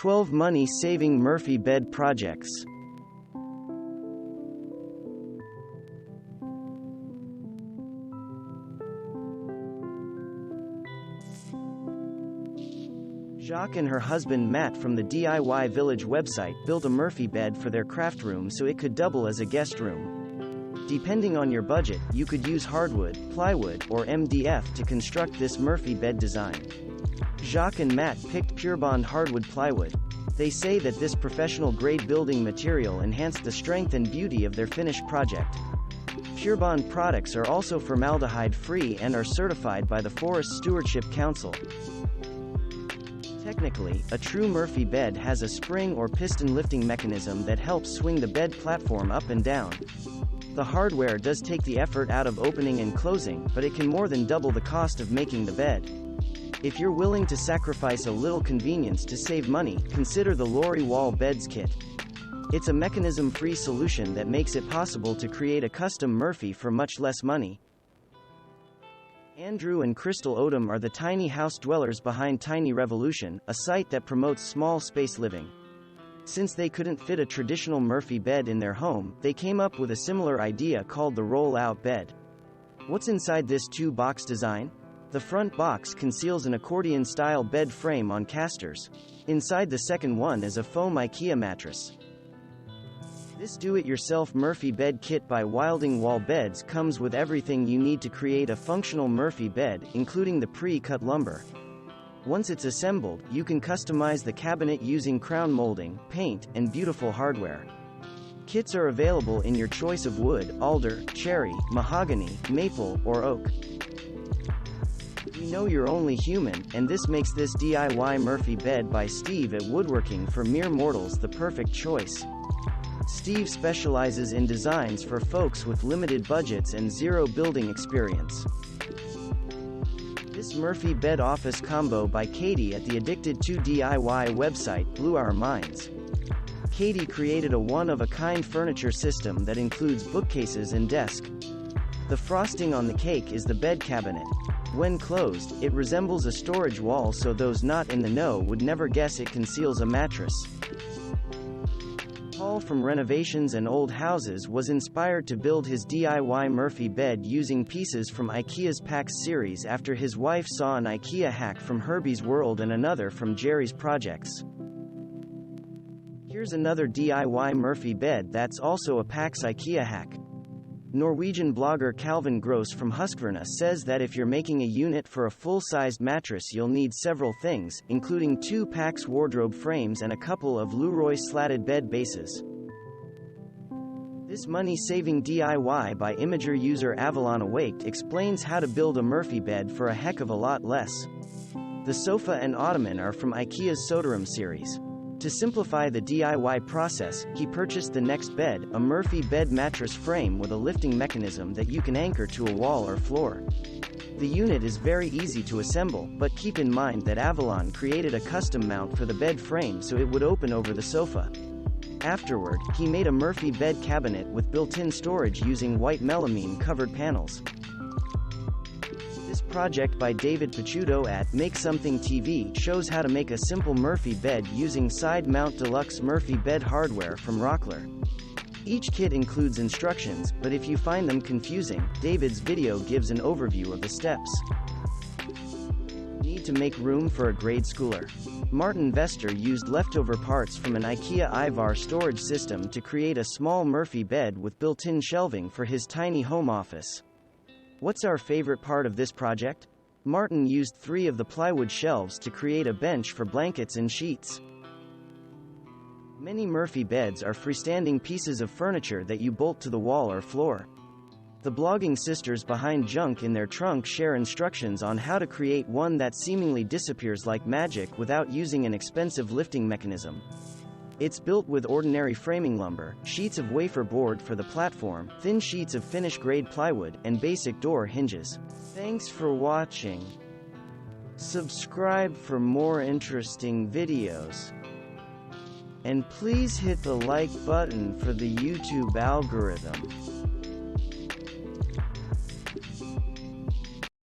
12 Money-Saving Murphy Bed Projects. Jacques and her husband Matt from the DIY Village website built a Murphy bed for their craft room so it could double as a guest room. Depending on your budget, you could use hardwood, plywood, or MDF to construct this Murphy bed design. Jacques and Matt picked PureBond hardwood plywood. They say that this professional-grade building material enhanced the strength and beauty of their finished project. PureBond products are also formaldehyde-free and are certified by the Forest Stewardship Council. Technically, a true Murphy bed has a spring or piston lifting mechanism that helps swing the bed platform up and down. The hardware does take the effort out of opening and closing, but it can more than double the cost of making the bed. If you're willing to sacrifice a little convenience to save money, consider the Lori Wall Beds Kit. It's a mechanism-free solution that makes it possible to create a custom Murphy for much less money. Andrew and Crystal Odom are the tiny house dwellers behind Tiny Revolution, a site that promotes small space living. Since they couldn't fit a traditional Murphy bed in their home, they came up with a similar idea called the roll-out bed. What's inside this two-box design? The front box conceals an accordion-style bed frame on casters. Inside the second one is a foam IKEA mattress. This do-it-yourself Murphy bed kit by Wilding Wall Beds comes with everything you need to create a functional Murphy bed, including the pre-cut lumber. Once it's assembled, you can customize the cabinet using crown molding, paint, and beautiful hardware. Kits are available in your choice of wood: alder, cherry, mahogany, maple, or oak. We know you're only human, and this makes this DIY Murphy bed by Steve at Woodworking for Mere Mortals the perfect choice. Steve specializes in designs for folks with limited budgets and zero building experience. This Murphy bed office combo by Katie at the Addicted to DIY website blew our minds. Katie created a one-of-a-kind furniture system that includes bookcases and desk. The frosting on the cake is the bed cabinet. When closed, it resembles a storage wall, so those not in the know would never guess it conceals a mattress. Paul from Renovations and Old Houses was inspired to build his DIY Murphy bed using pieces from IKEA's PAX series after his wife saw an IKEA hack from Herbie's World and another from Jerry's Projects. Here's another DIY Murphy bed that's also a PAX IKEA hack. Norwegian blogger Calvin Gross from Husqvarna says that if you're making a unit for a full-sized mattress, you'll need several things, including 2 PAX wardrobe frames and a couple of Leroy slatted bed bases. This money-saving DIY by Imager user Avalon Awaked explains how to build a Murphy bed for a heck of a lot less. The sofa and ottoman are from IKEA's Soderum series. To simplify the DIY process, he purchased the next bed, a Murphy bed mattress frame with a lifting mechanism that you can anchor to a wall or floor. The unit is very easy to assemble, but keep in mind that Avalon created a custom mount for the bed frame so it would open over the sofa. Afterward, he made a Murphy bed cabinet with built-in storage using white melamine covered panels. This project by David Picciuto at Make Something TV shows how to make a simple Murphy bed using side-mount deluxe Murphy bed hardware from Rockler. Each kit includes instructions, but if you find them confusing, David's video gives an overview of the steps. Need to make room for a grade schooler? Martin Vester used leftover parts from an IKEA Ivar storage system to create a small Murphy bed with built-in shelving for his tiny home office. What's our favorite part of this project? Martin used 3 of the plywood shelves to create a bench for blankets and sheets. Many Murphy beds are freestanding pieces of furniture that you bolt to the wall or floor. The blogging sisters behind Junk in Their Trunk share instructions on how to create one that seemingly disappears like magic without using an expensive lifting mechanism. It's built with ordinary framing lumber, sheets of wafer board for the platform, thin sheets of finish-grade plywood, and basic door hinges. Thanks for watching. Subscribe for more interesting videos. And please hit the like button for the YouTube algorithm.